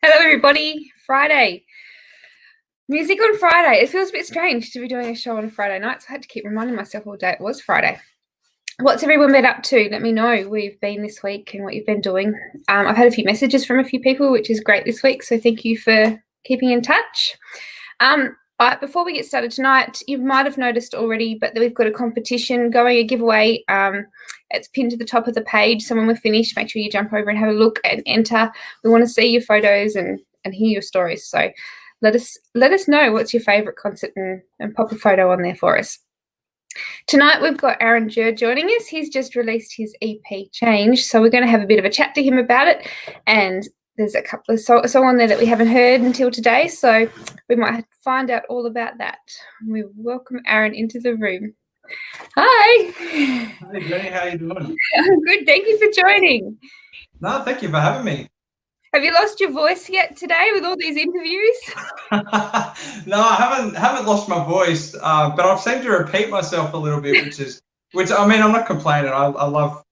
Hello, everybody. Friday. Music on Friday. It feels a bit strange to be doing a show on a Friday night, so I had to keep reminding myself all day it was Friday. What's everyone been up to? Let me know where you've been this week and what you've been doing. I've had a few messages from a few people, which is great this week, so thank you for keeping in touch. But before we get started tonight, you might have noticed already, but we've got a competition going, a giveaway. It's pinned to the top of the page. So when we're finished, make sure you jump over and have a look and enter. We want to see your photos and hear your stories. So let us know what's your favourite concert and pop a photo on there for us. Tonight we've got Jurd joining us. He's just released his EP Change, so we're going to have a bit of a chat to him about it, and there's a couple of songs on there that we haven't heard until today, so we might find out all about that. We welcome Aaron into the room. Hi. Hey Jenny, how you doing? I'm good, thank you for joining. No, thank you for having me. Have you lost your voice yet today with all these interviews? No, I haven't lost my voice, but I've seemed to repeat myself a little bit, which I mean, I'm not complaining. I love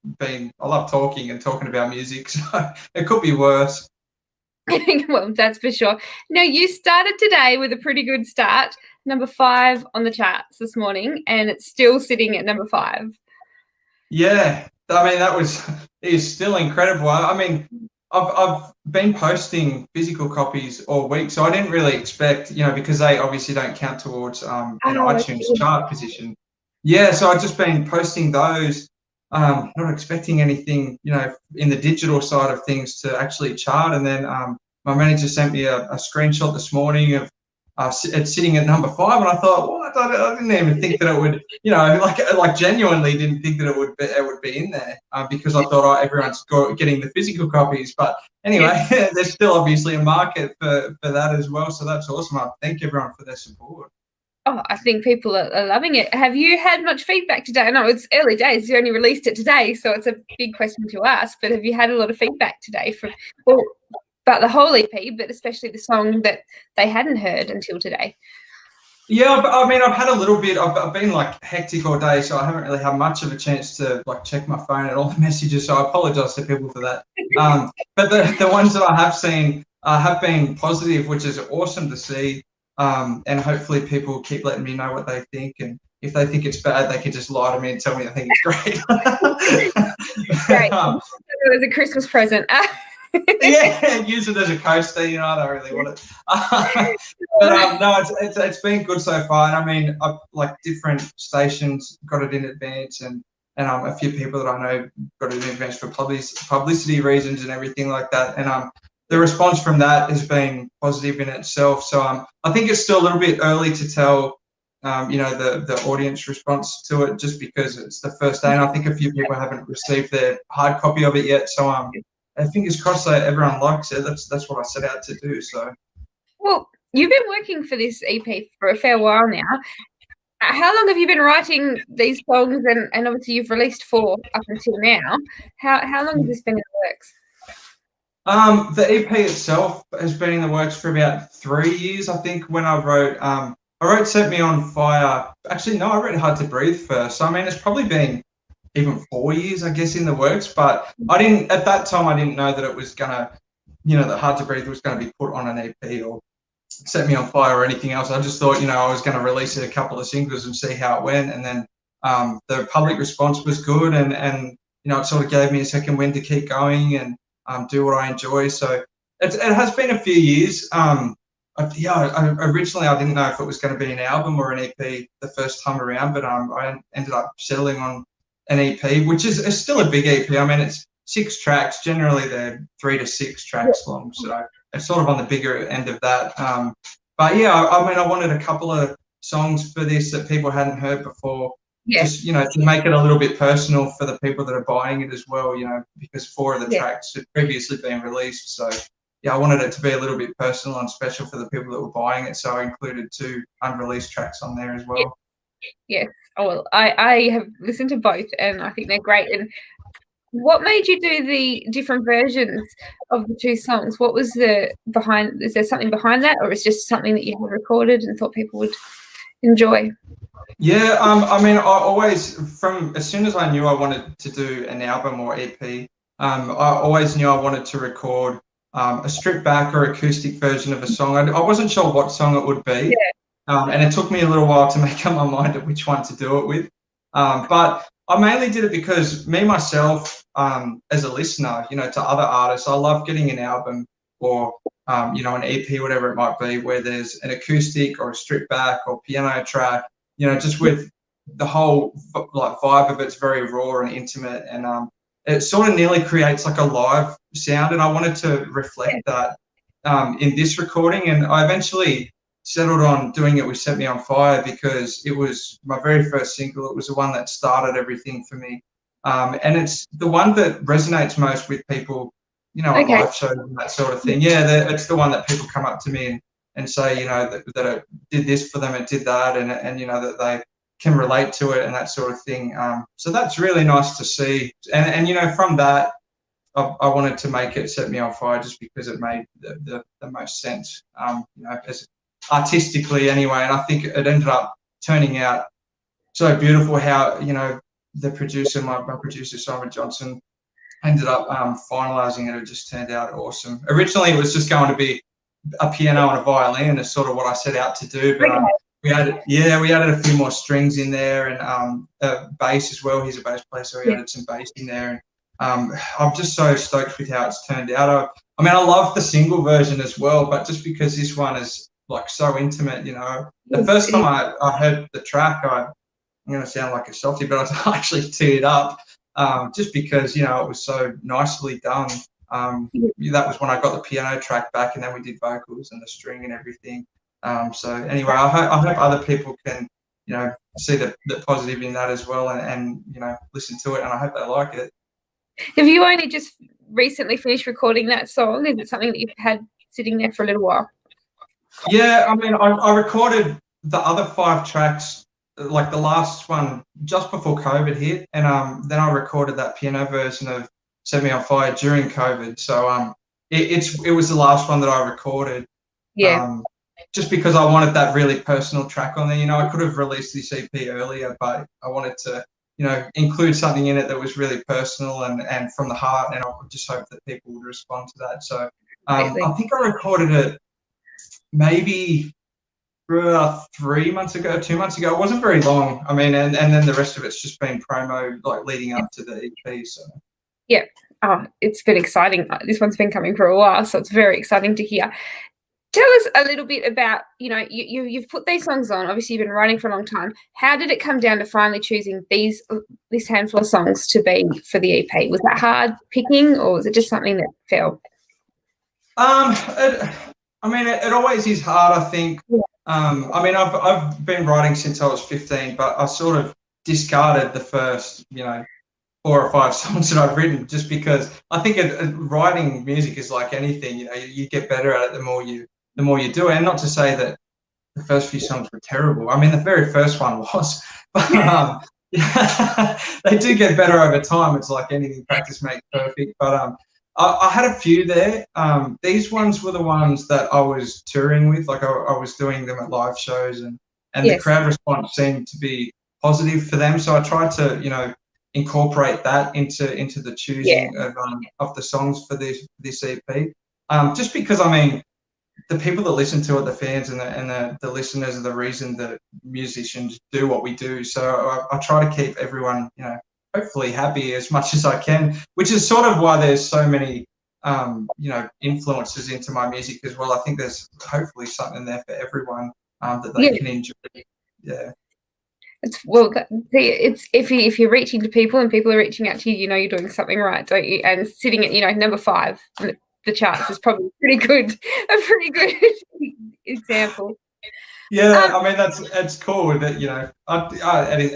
talking and talking about music, so it could be worse. Well, that's for sure. Now, you started today with a pretty good start, number 5 on the charts this morning, and it's still sitting at number 5. Yeah, I mean, is still incredible. I mean, I've been posting physical copies all week, so I didn't really expect, because they obviously don't count towards an iTunes chart position. Yeah, so I've just been posting those, not expecting anything, in the digital side of things to actually chart. And then my manager sent me a screenshot this morning of it's sitting at number 5, and I thought, what? I didn't even think that it would, like genuinely didn't think that it would be in there, because I thought everyone's getting the physical copies. But anyway, there's still obviously a market for that as well. So that's awesome. I thank everyone for their support. Oh, I think people are loving it. Have you had much feedback today? I know it's early days. You only released it today, so it's a big question to ask. But have you had a lot of feedback today about the whole EP, but especially the song that they hadn't heard until today? Yeah, I mean, I've had a little bit. I've been like hectic all day, so I haven't really had much of a chance to like check my phone and all the messages. So I apologise to people for that. But the ones that I have seen have been positive, which is awesome to see. And hopefully people keep letting me know what they think, and if they think it's bad, they can just lie to me and tell me they think it's great. Great. It was a Christmas present. Yeah, use it as a coaster. I don't really want it. But no, it's been good so far. And I mean, like different stations got it in advance, and a few people that I know got it in advance for publicity reasons and everything like that. And the response from that has been positive in itself. So I think it's still a little bit early to tell, the audience response to it, just because it's the first day, and I think a few people haven't received their hard copy of it yet. So fingers crossed that everyone likes it. That's what I set out to do. So, well, you've been working for this EP for a fair while now. How long have you been writing these songs? And obviously you've released 4 up until now. How long has this been in the works? The EP itself has been in the works for about 3 years, I think. When I wrote Set Me On Fire. Actually, no, I wrote Hard to Breathe first. So, I mean, it's probably been even 4 years, I guess, in the works. But at that time, I didn't know that it was gonna, that Hard to Breathe was gonna be put on an EP or Set Me On Fire or anything else. I just thought, I was gonna release a couple of singles and see how it went. And then the public response was good, and it sort of gave me a second wind to keep going and do what I enjoy. So it has been a few years. Originally I didn't know if it was going to be an album or an EP the first time around, but I ended up settling on an EP, which is still a big EP. I mean, it's 6 tracks. Generally they're 3 to 6 tracks long, so it's sort of on the bigger end of that. But yeah, I mean, I wanted a couple of songs for this that people hadn't heard before. Just, to make it a little bit personal for the people that are buying it as well, because 4 of the tracks had previously been released. So yeah, I wanted it to be a little bit personal and special for the people that were buying it. So I included 2 unreleased tracks on there as well. Yes. Oh, well, I have listened to both, and I think they're great. And what made you do the different versions of the 2 songs? What was is there something behind that, or is it just something that you had recorded and thought people would enjoy? Yeah, I mean, I always, from as soon as I knew I wanted to do an album or EP, I always knew I wanted to record a stripped back or acoustic version of a song. I wasn't sure what song it would be, and it took me a little while to make up my mind of which one to do it with. But I mainly did it because me myself, as a listener, to other artists, I love getting an album or an EP, whatever it might be, where there's an acoustic or a stripped back or piano track, just with the whole vibe of it's very raw and intimate, and it sort of nearly creates like a live sound. And I wanted to reflect that in this recording, and I eventually settled on doing it with Set Me On Fire because it was my very first single. It was the one that started everything for me, and it's the one that resonates most with people, at live shows and that sort of thing. Yeah, it's the one that people come up to me and say, that it did this for them, it did that, and that they can relate to it and that sort of thing. So that's really nice to see. And from that, I wanted to make it Set Me On Fire just because it made the most sense, as artistically anyway. And I think it ended up turning out so beautiful how, the producer, my producer, Simon Johnson, ended up finalising it. It just turned out awesome. Originally, it was just going to be a piano and a violin is sort of what I set out to do, but we added a few more strings in there, and bass as well. He's a bass player, so we added some bass in there. And I'm just so stoked with how it's turned out. I mean, I love the single version as well, but just because this one is like so intimate, the first time I heard the track, I'm going to sound like a softie, but I actually teared up just because, it was so nicely done. That was when I got the piano track back, and then we did vocals and the string and everything. So anyway, I hope other people can, see the positive in that as well, and listen to it, and I hope they like it. Have you only just recently finished recording that song? Is it something that you've had sitting there for a little while? Yeah, I mean, I recorded the other 5 tracks, like the last one just before COVID hit, and then I recorded that piano version of Set Me On Fire during COVID. So it was the last one that I recorded. Yeah. Just because I wanted that really personal track on there. I could have released this EP earlier, but I wanted to, include something in it that was really personal and from the heart, and I just hope that people would respond to that. So I think I recorded it maybe 2 months ago. It wasn't very long. I mean, and then the rest of it's just been promo, like leading up to the EP. So yeah, it's been exciting. This one's been coming for a while, so it's very exciting to hear. Tell us a little bit about, you've put these songs on. Obviously, you've been writing for a long time. How did it come down to finally choosing this handful of songs to be for the EP? Was that hard picking, or was it just something that fell? It always is hard, I think. Yeah. I've been writing since I was 15, but I sort of discarded the first, 4 or 5 songs that I've written, just because I think writing music is like anything. You get better at it the more you do it. And not to say that the first few songs were terrible. I mean, the very first one was, but they do get better over time. It's like anything, practice makes perfect. But I had a few there. These ones were the ones that I was touring with. Like I was doing them at live shows, and the crowd response seemed to be positive for them. So I tried to, incorporate that into the choosing of the songs for this EP. Just because, I mean, the people that listen to it, the fans and the listeners, are the reason that musicians do what we do. So I try to keep everyone, hopefully happy as much as I can, which is sort of why there's so many, influences into my music as well. I think there's hopefully something there for everyone that they can enjoy. Yeah. It's if you're reaching to people and people are reaching out to you, you're doing something right, don't you? And sitting at number 5 on the charts is probably a pretty good example. Yeah, I mean that's cool that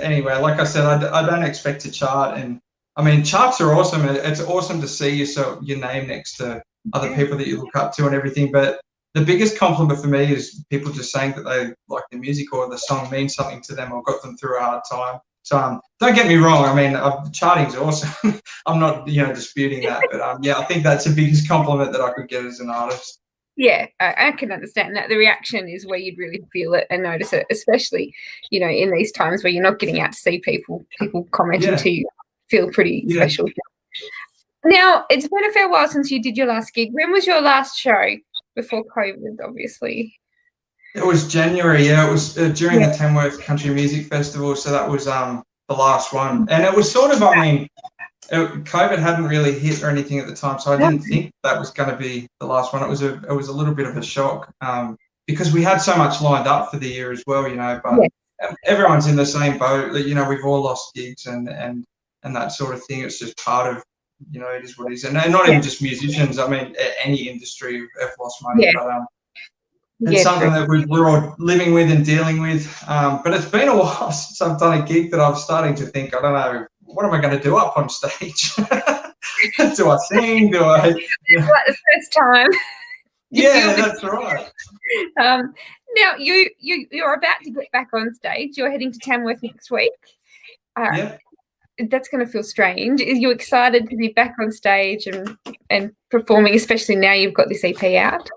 anyway. Like I said, I don't expect to chart, and I mean charts are awesome. It's awesome to see your name next to other people that you look up to and everything, but the biggest compliment for me is people just saying that they like the music or the song means something to them or got them through a hard time. So don't get me wrong. I mean, charting's awesome. I'm not, disputing that. But I think that's the biggest compliment that I could get as an artist. Yeah, I can understand that. The reaction is where you'd really feel it and notice it, especially, in these times where you're not getting out to see people commenting to you feel pretty special. Now, it's been a fair while since you did your last gig. When was your last show? Before COVID, obviously. It was January, yeah. It was during the Tamworth Country Music Festival, so that was the last one. And it was sort of, I mean, COVID hadn't really hit or anything at the time, so I didn't think that was going to be the last one. It was a little bit of a shock because we had so much lined up for the year as well, you know. But everyone's in the same boat. You know, we've all lost gigs and that sort of thing. It's just part of, you know, it is what it is, and not even just musicians. I mean, any industry have lost money, but it's something that we're all living with and dealing with. But it's been a while since I've done a gig that I'm starting to think, I don't know, what am I going to do up on stage? Do I sing? Do I? Like the first time. Yeah, that's right. Now you're about to get back on stage. You're heading to Tamworth next week. That's going to feel strange. Are you excited to be back on stage and performing, especially now you've got this EP out?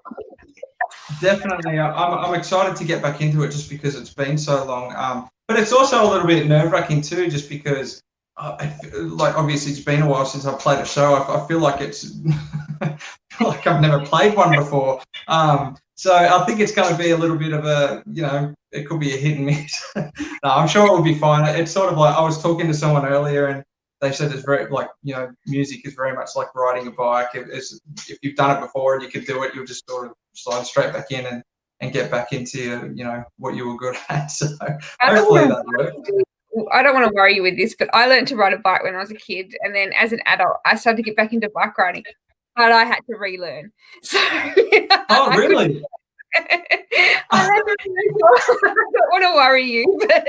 Definitely. I'm excited to get back into it just because it's been so long. But it's also a little bit nerve-wracking too, just because, like, obviously it's been a while since I've played a show. I feel like it's like I've never played one before. So I think it's going to be a little bit of a, you know, it could be a hit and miss. No, I'm sure it will be fine. It's sort of like I was talking to someone earlier and they said it's very, like, you know, music is very much like riding a bike. If you've done it before and you can do it, you'll just sort of slide straight back in and get back into, you know, what you were good at. So hopefully that works. I don't want to worry you with this, but I learned to ride a bike when I was a kid, and then as an adult, I started to get back into bike riding, but I had to relearn. So oh, really? I don't want to worry you, but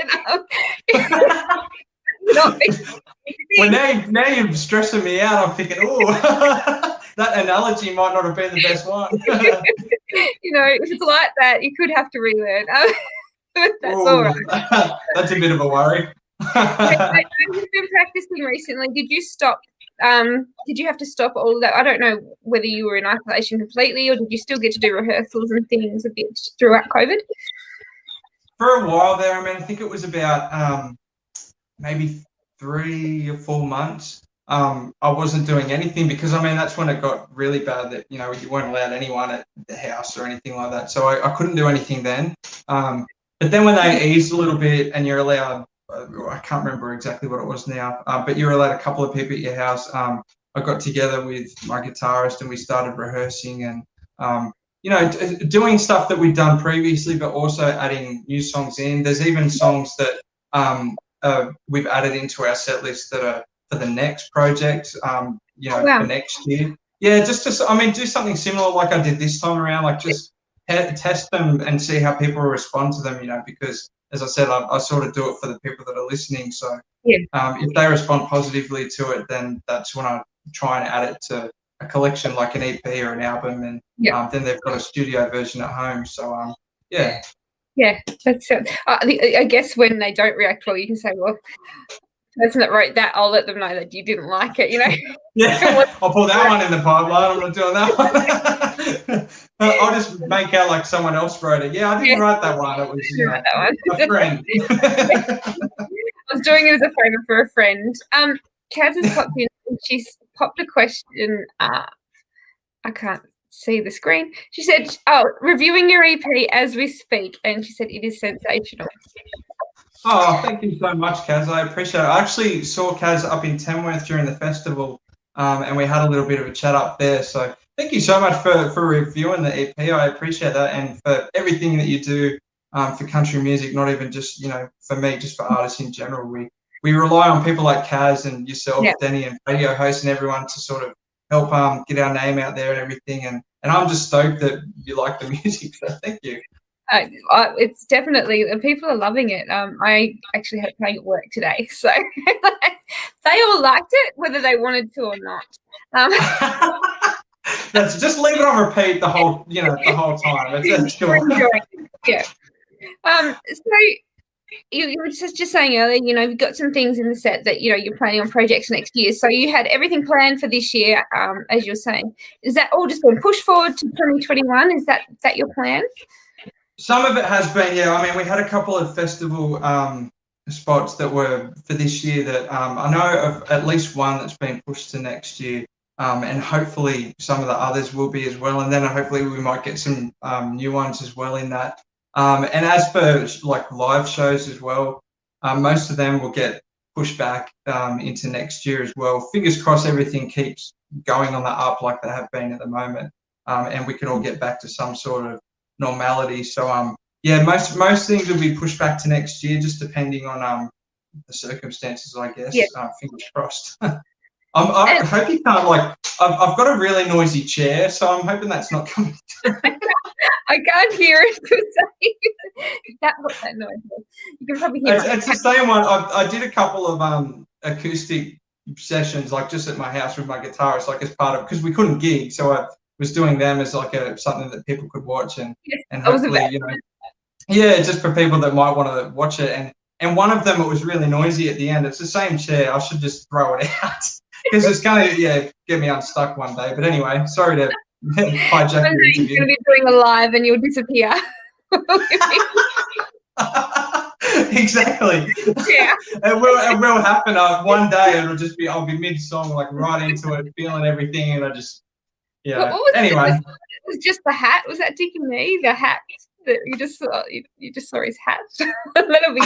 well, now you're stressing me out. I'm thinking, oh, that analogy might not have been the best one. You know, if it's like that, you could have to relearn. That's all right. That's a bit of a worry. You've been practicing recently. Did you stop? Did you have to stop all of that? I don't know whether you were in isolation completely, or did you still get to do rehearsals and things a bit throughout COVID? For a while there, I mean, I think it was about maybe 3 or 4 months. I wasn't doing anything because, I mean, that's when it got really bad that, you know, you weren't allowed anyone at the house or anything like that. So I couldn't do anything then. But then when they eased a little bit and you're allowed, I can't remember exactly what it was now, but you're allowed a couple of people at your house. I got together with my guitarist and we started rehearsing and, you know, doing stuff that we'd done previously, but also adding new songs in. There's even songs that we've added into our set list that are for the next project, you know, for next year. Yeah, just to, I mean, do something similar like I did this time around, like just test them and see how people respond to them, you know, because as I said, I sort of do it for the people that are listening. So if they respond positively to it, then that's when I try and add it to a collection like an EP or an album, and then they've got a studio version at home. So yeah. Yeah, that's I guess when they don't react well, you can say, well, the person that wrote that, I'll let them know that you didn't like it, you know. Yeah, I'll pull that one in the pipeline. I'm not doing that one. I'll just make out like someone else wrote it. Yeah, I didn't write that one. It was, you know, a friend. I was doing it as a favour for a friend. Kaz has popped in. She's popped a question. I can't see the screen. She said, reviewing your EP as we speak, and she said it is sensational. Oh, thank you so much, Kaz. I appreciate it. I actually saw Kaz up in Tamworth during the festival, and we had a little bit of a chat up there. So thank you so much for reviewing the EP. I appreciate that, and for everything that you do for country music, not even just, you know, for me, just for artists in general. We rely on people like Kaz and yourself, Denny, and radio hosts and everyone to sort of help get our name out there and everything. And I'm just stoked that you like the music. So thank you. It's definitely, people are loving it. I actually had playing at work today, so they all liked it, whether they wanted to or not. That's just leave it on repeat the whole, you know, the whole time. That's cool. Yeah. So you were just saying earlier, you know, you've got some things in the set that, you know, you're planning on projects next year. So you had everything planned for this year, as you were saying. Is that all just been pushed forward to 2021? Is that your plan? Some of it has been, yeah. I mean, we had a couple of festival spots that were for this year that I know of at least one that's been pushed to next year. and hopefully some of the others will be as well. And then hopefully we might get some new ones as well in that. And as for like live shows as well, most of them will get pushed back into next year as well. Fingers crossed everything keeps going on the up like they have been at the moment, and we can all get back to some sort of normality. So yeah, most things will be pushed back to next year, just depending on the circumstances, I guess. Yeah. Fingers crossed. I hope you can't, like, I've got a really noisy chair, so I'm hoping that's not coming through. I can't hear it. What's that noise? You can probably hear it. It's the same one. I did a couple of acoustic sessions, like just at my house with my guitarist, like as part of, because we couldn't gig, so I was doing them as like something that people could watch, and hopefully, you know, yeah, just for people that might want to watch it. And one of them, it was really noisy at the end. It's the same chair. I should just throw it out because it's going to get me unstuck one day. But anyway, sorry to hijack your interview. You're going to be doing a live and you'll disappear. Exactly. Yeah. It will happen. One day it'll just be, I'll be mid-song, like right into it, feeling everything, and I just, yeah. What was anyway. It was just the hat. Was that Dick and me? The hat that you just saw his hat. That'll be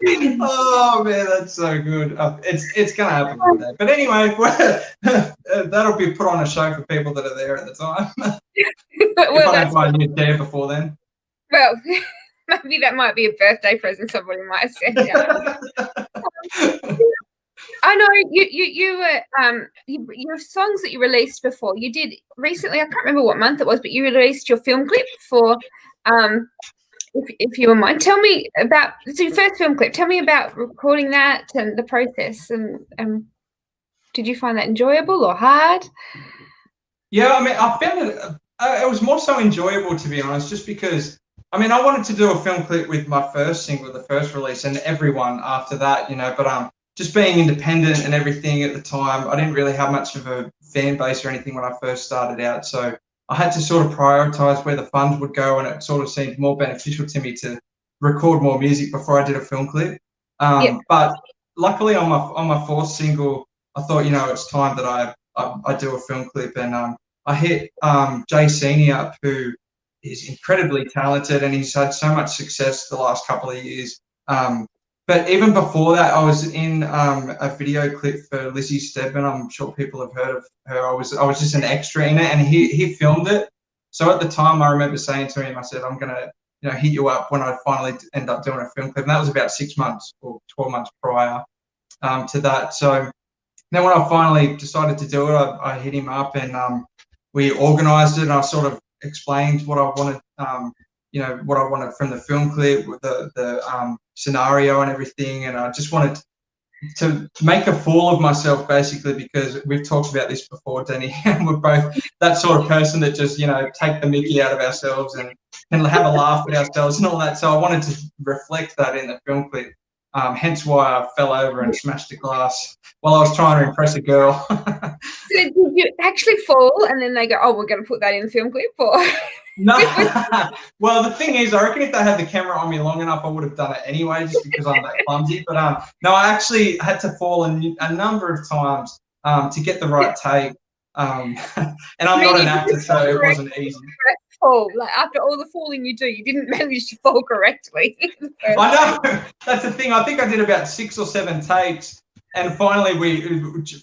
you. Oh man, that's so good. It's gonna happen one day. But anyway, that'll be put on a show for people that are there at the time. If I don't find you there before then. Well, maybe that might be a birthday present somebody might have sent out. I know you were your songs that you released before. You did recently. I can't remember what month it was, but you released your film clip for. If you wouldn't mind, tell me about your first film clip. Tell me about recording that and the process. And did you find that enjoyable or hard? Yeah, I mean, I found it was more so enjoyable, to be honest, just because. I mean, I wanted to do a film clip with my first single, the first release, and everyone after that, you know. But just being independent and everything at the time, I didn't really have much of a fan base or anything when I first started out. So I had to sort of prioritize where the funds would go, and it sort of seemed more beneficial to me to record more music before I did a film clip. But luckily on my fourth single, I thought, you know, it's time that I do a film clip, and I hit Jay Senior up, who is incredibly talented, and he's had so much success the last couple of years. But even before that, I was in a video clip for Lizzie Stedman. I'm sure people have heard of her. I was just an extra in it, and he filmed it. So at the time, I remember saying to him, I said, I'm gonna, you know, hit you up when I finally end up doing a film clip. And that was about 6 months or 12 months prior to that. So then when I finally decided to do it, I hit him up, and we organised it, and I sort of explained what I wanted, you know, what I wanted from the film clip, with the scenario and everything, and I just wanted to make a fool of myself, basically, because we've talked about this before, Denny, and we're both that sort of person that just, you know, take the mickey out of ourselves and have a laugh at ourselves and all that. So I wanted to reflect that in the film clip. Hence why I fell over and smashed a glass while I was trying to impress a girl. So did you actually fall and then they go, oh, we're going to put that in the film clip? Or No. Well, the thing is, I reckon if they had the camera on me long enough, I would have done it anyway, just because I'm that clumsy. But no, I actually had to fall a number of times to get the right take. And I'm not an actor, so it wasn't easy. Fall. Like, after all the falling you do, you didn't manage to fall correctly. I know. That's the thing. I think I did about 6 or 7 takes, and finally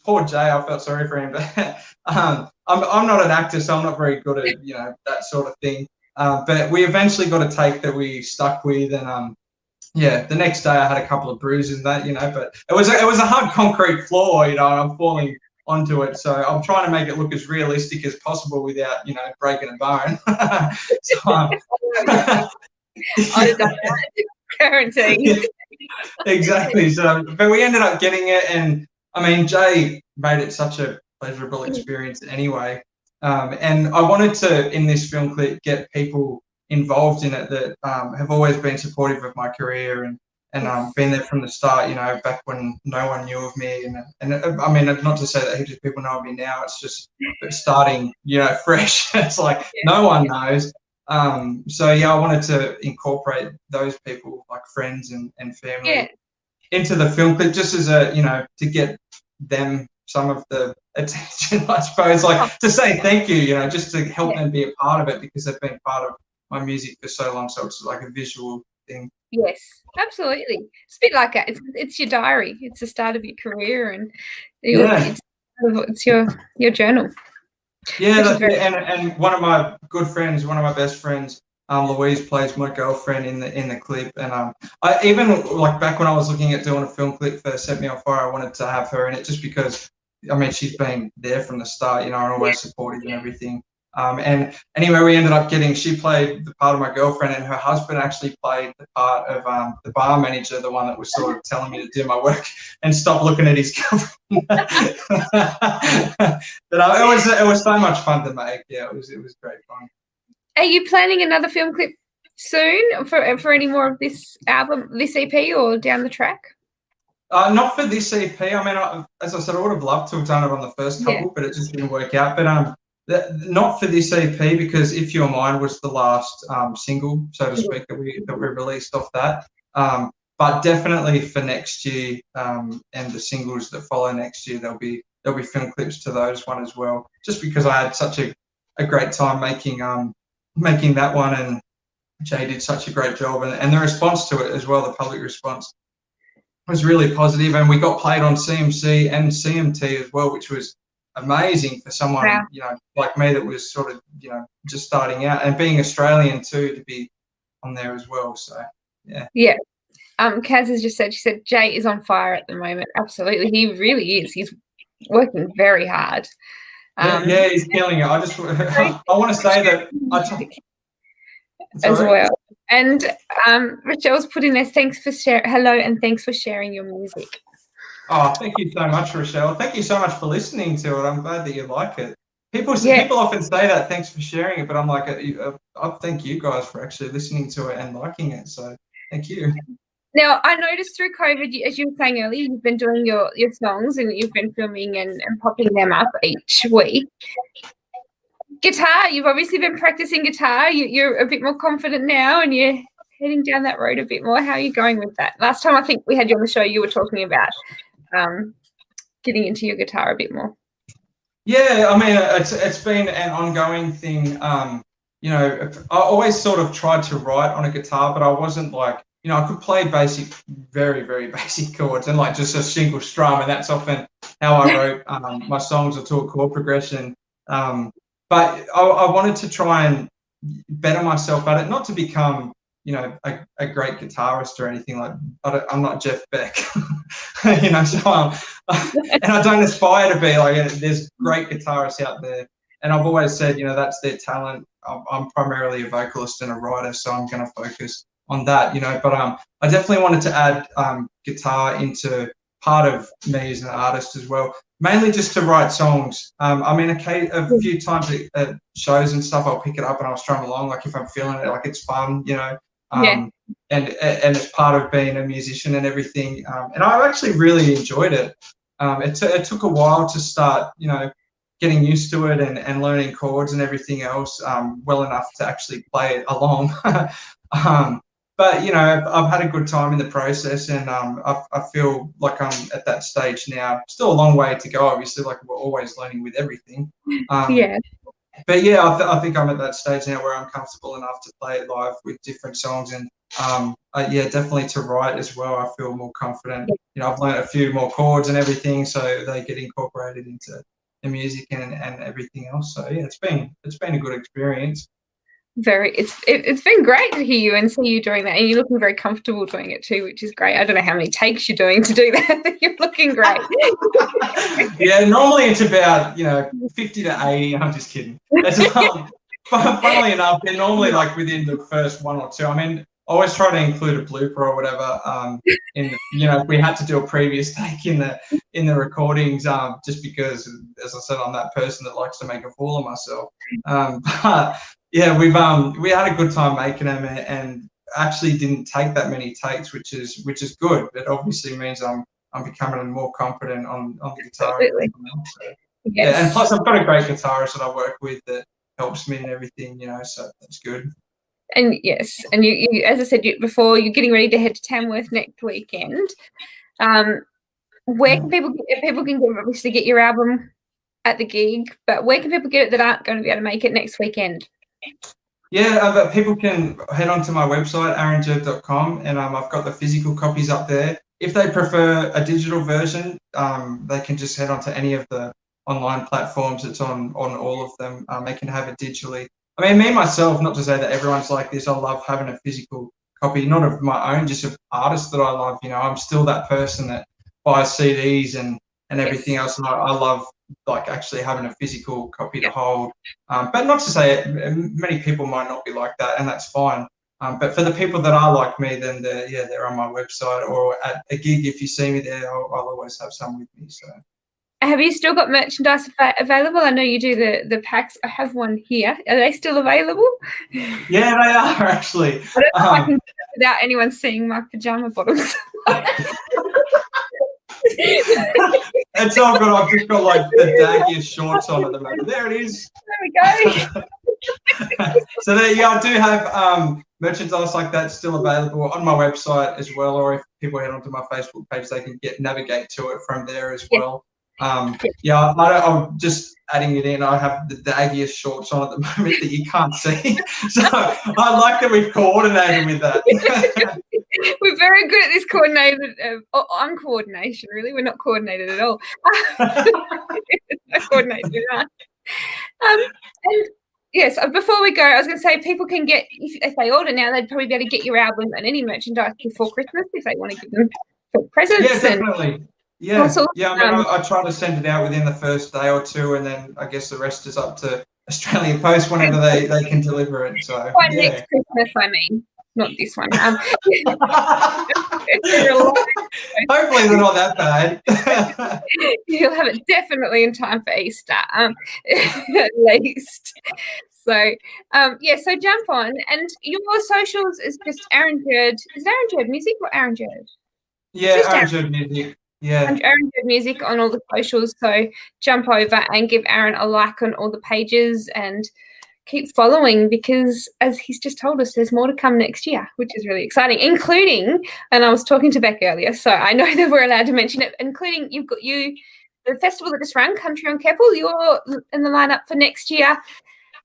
poor Jay, I felt sorry for him, but I'm not an actor, so I'm not very good at, you know, that sort of thing. But we eventually got a take that we stuck with, and yeah, the next day I had a couple of bruises and that, you know, but it was a hard concrete floor, you know, I'm falling onto it, so I'm trying to make it look as realistic as possible without, you know, breaking a bone. So, I'd have done that, guaranteed. Exactly. So, but we ended up getting it, and I mean, Jay made it such a pleasurable experience anyway. And I wanted to, in this film clip, get people involved in it that have always been supportive of my career and been there from the start, you know, back when no one knew of me. And I mean, not to say that heaps of people know of me now, it's just starting, you know, fresh. It's like no one knows. So yeah, I wanted to incorporate those people, like friends and family, into the film clip, just as a, you know, to get them some of the attention, I suppose, like to say thank you, just to help them be a part of it because they've been part of my music for so long. So it's like a visual thing. Yes, absolutely. It's a bit like that. It's your diary. It's the start of your career, and it's your journal. Yeah, that's it. And one of my good friends, one of my best friends, Louise plays my girlfriend in the clip. And I even like back when I was looking at doing a film clip for Set Me on Fire, I wanted to have her in it just because I mean she's been there from the start, and always supportive and everything. And anyway, we ended up she played the part of my girlfriend, and her husband actually played the part of the bar manager, the one that was sort of telling me to do my work and stop looking at his girlfriend. But it was so much fun to make. Yeah, it was great fun. Are you planning another film clip soon for any more of this album, this EP, or down the track? Not for this EP. I mean, as I said, I would have loved to have done it on the first couple, but it just didn't work out. But not for this EP because "If You're Mine" was the last single, so to speak, that we released off that. But definitely for next year and the singles that follow next year, there'll be film clips to those one as well. Just because I had such a great time making that one, and Jay did such a great job, and the response to it as well, the public response was really positive, and we got played on CMC and CMT as well, which was amazing for someone like me that was sort of just starting out, and being Australian too, to be on there as well. So yeah. Kaz has just said, she said Jay is on fire at the moment. Absolutely, he really is. He's working very hard. Yeah, he's killing it. I want to say that as well. And Rochelle's put in there, hello, and thanks for sharing your music. Oh, thank you so much, Rochelle. Thank you so much for listening to it. I'm glad that you like it. People often say that, thanks for sharing it, but I'm like, I thank you guys for actually listening to it and liking it. So thank you. Now, I noticed through COVID, as you were saying earlier, you've been doing your songs and you've been filming and popping them up each week. Guitar, you've obviously been practicing guitar. You're a bit more confident now and you're heading down that road a bit more. How are you going with that? Last time I think we had you on the show, you were talking about getting into your guitar a bit more. Yeah, I mean, it's been an ongoing thing. I always sort of tried to write on a guitar, but I wasn't like, I could play very, very basic chords and like just a single strum, and that's often how I wrote my songs or to a chord progression. But I wanted to try and better myself at it, not to become, a great guitarist or anything like. I'm not Jeff Beck, so and I don't aspire to be like. There's great guitarists out there, and I've always said, that's their talent. I'm primarily a vocalist and a writer, so I'm going to focus on that, But I definitely wanted to add guitar into part of me as an artist as well, mainly just to write songs. I mean, a few times at shows and stuff, I'll pick it up and I'll strum along, like if I'm feeling it, like it's fun, and it's part of being a musician and everything. And I actually really enjoyed it. It took a while to start, getting used to it and learning chords and everything else well enough to actually play it along. But I've had a good time in the process, and I feel like I'm at that stage now. Still a long way to go, obviously. Like we're always learning with everything. But yeah, I think I'm at that stage now where I'm comfortable enough to play it live with different songs, and definitely to write as well. I feel more confident. I've learned a few more chords and everything, so they get incorporated into the music and everything else. So yeah, it's been a good experience. It's been great to hear you and see you doing that, and you're looking very comfortable doing it too, which is great. I don't know how many takes you're doing to do that. You're looking great. Yeah, normally it's about 50 to 80. I'm just kidding. Funnily enough, they're normally like within the first one or two. I mean, I always try to include a blooper or whatever. If we had to do a previous take in the recordings, just because, as I said, I'm that person that likes to make a fool of myself. But yeah, we had a good time making them, and actually didn't take that many takes, which is good. It obviously means I'm becoming more confident on the guitar. So, yeah, and plus I've got a great guitarist that I work with that helps me and everything, so that's good. And yes, and you as I said before, you're getting ready to head to Tamworth next weekend. Where can people obviously get your album at the gig, but where can people get it that aren't going to be able to make it next weekend? Yeah, but people can head onto my website, aaronjurd.com, and I've got the physical copies up there. If they prefer a digital version, they can just head onto any of the online platforms. It's on all of them. They can have it digitally. I mean, me, myself, not to say that everyone's like this, I love having a physical copy, not of my own, just of artists that I love. You know, I'm still that person that buys CDs and everything else, and I love like actually having a physical copy to hold. But not to say many people might not be like that, and that's fine. But for the people that are like me, then they're on my website or at a gig. If you see me there, I'll always have some with me. So. Have you still got merchandise available? I know you do the packs. I have one here. Are they still available? Yeah, they are actually. I don't know if I can do it without anyone seeing my pajama bottoms. It's all good. I've just got like the daggiest shorts on at the moment. There it is. There we go. So I do have merchandise like that still available on my website as well, or if people head onto my Facebook page, they can navigate to it from there as well. I'm just adding it in. I have the daggiest shorts on at the moment that you can't see. So I like that we've coordinated with that. We're very good at this coordination, really. We're not coordinated at all. No coordination. And yes, before we go, I was going to say people can get, if they order now, they'd probably be able to get your album and any merchandise before Christmas if they want to give them for presents. Yeah, definitely. Yeah, I try to send it out within the first day or two, and then I guess the rest is up to Australia Post whenever they can deliver it. So next Christmas, I mean, not this one. Hopefully they're not that bad. You'll have it definitely in time for Easter, at least. So, so jump on. And your socials is just Aaron Jurd. Is it Aaron Jurd Music or Aaron Jurd? Yeah, Aaron Jurd Music. Yeah. Aaron Jurd Music on all the socials. So jump over and give Aaron a like on all the pages and keep following, because as he's just told us, there's more to come next year, which is really exciting, including, and I was talking to Beck earlier, so I know that we're allowed to mention it, including you've got the festival that just ran, Country on Keppel. You're in the lineup for next year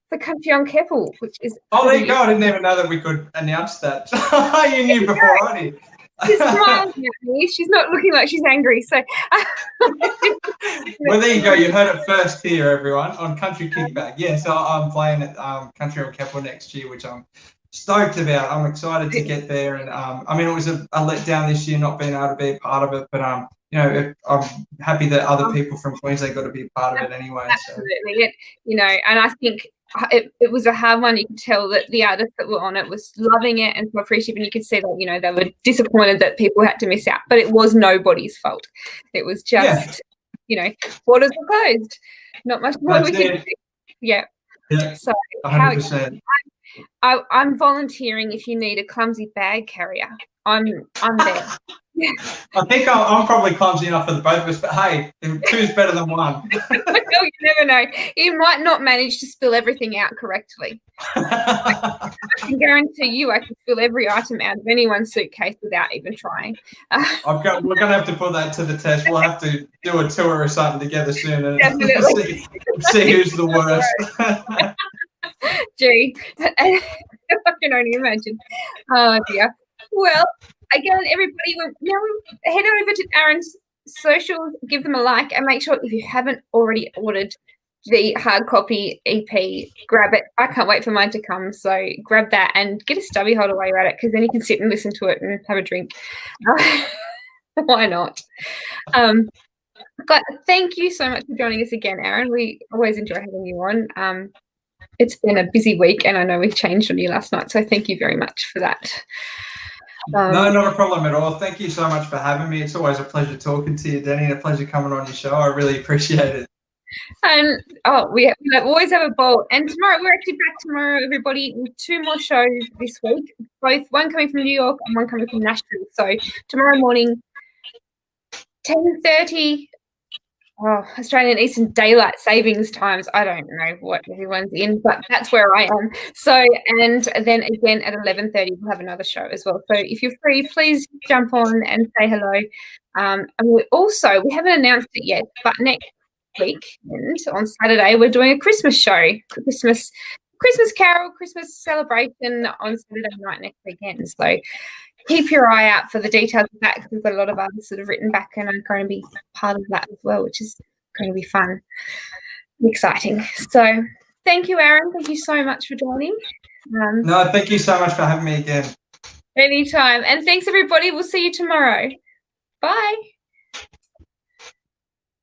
for Country on Keppel, which is there you go. I didn't even know that we could announce that. You knew before I did. She's smiling at me. She's not looking like she's angry. So, well, there you go. You heard it first here, everyone, on Country Kickback. Yeah, so I'm playing at Country on Keppel next year, which I'm stoked about. I'm excited to get there, and I mean, it was a letdown this year not being able to be a part of it, but I'm happy that other people from Queensland got to be a part of it anyway. Absolutely, so. And I think it was a hard one. You could tell that the artists that were on it was loving it and so appreciative, and you could see that they were disappointed that people had to miss out, but it was nobody's fault. It was just borders were closed, not much more we could do. Yeah. So 100%. I'm volunteering if you need a clumsy bag carrier. I'm there. I think I'm probably clumsy enough for the both of us, but hey, two's better than one. You never know. You might not manage to spill everything out correctly. I can guarantee you I can spill every item out of anyone's suitcase without even trying. We're going to have to put that to the test. We'll have to do a tour or something together soon and see who's the worst. Gee, I can only imagine. Oh, dear. Well, again, everybody, now head over to Aaron's socials, give them a like, and make sure if you haven't already ordered the hard copy EP, grab it. I can't wait for mine to come, so grab that and get a stubby holder while you're at it, because then you can sit and listen to it and have a drink. Why not? But thank you so much for joining us again, Aaron. We always enjoy having you on. It's been a busy week, and I know we've changed on you last night, so thank you very much for that. No, not a problem at all. Thank you so much for having me. It's always a pleasure talking to you, Danny, and a pleasure coming on your show. I really appreciate it. And we always have a ball. And tomorrow, we're actually back tomorrow, everybody, with 2 more shows this week, one coming from New York and one coming from Nashville. So tomorrow morning, 10:30. Australian Eastern Daylight Savings Times. I don't know what everyone's in, but that's where I am. So, and then again at 11:30, we'll have another show as well. So if you're free, please jump on and say hello. And we haven't announced it yet, but next week on Saturday we're doing a Christmas show, Christmas carol, Christmas celebration on Saturday night next weekend. So keep your eye out for the details of that, because we've got a lot of others that have written back and are going to be part of that as well, which is going to be fun and exciting. So thank you, Aaron. Thank you so much for joining. No, thank you so much for having me again. Anytime. And thanks, everybody. We'll see you tomorrow. Bye.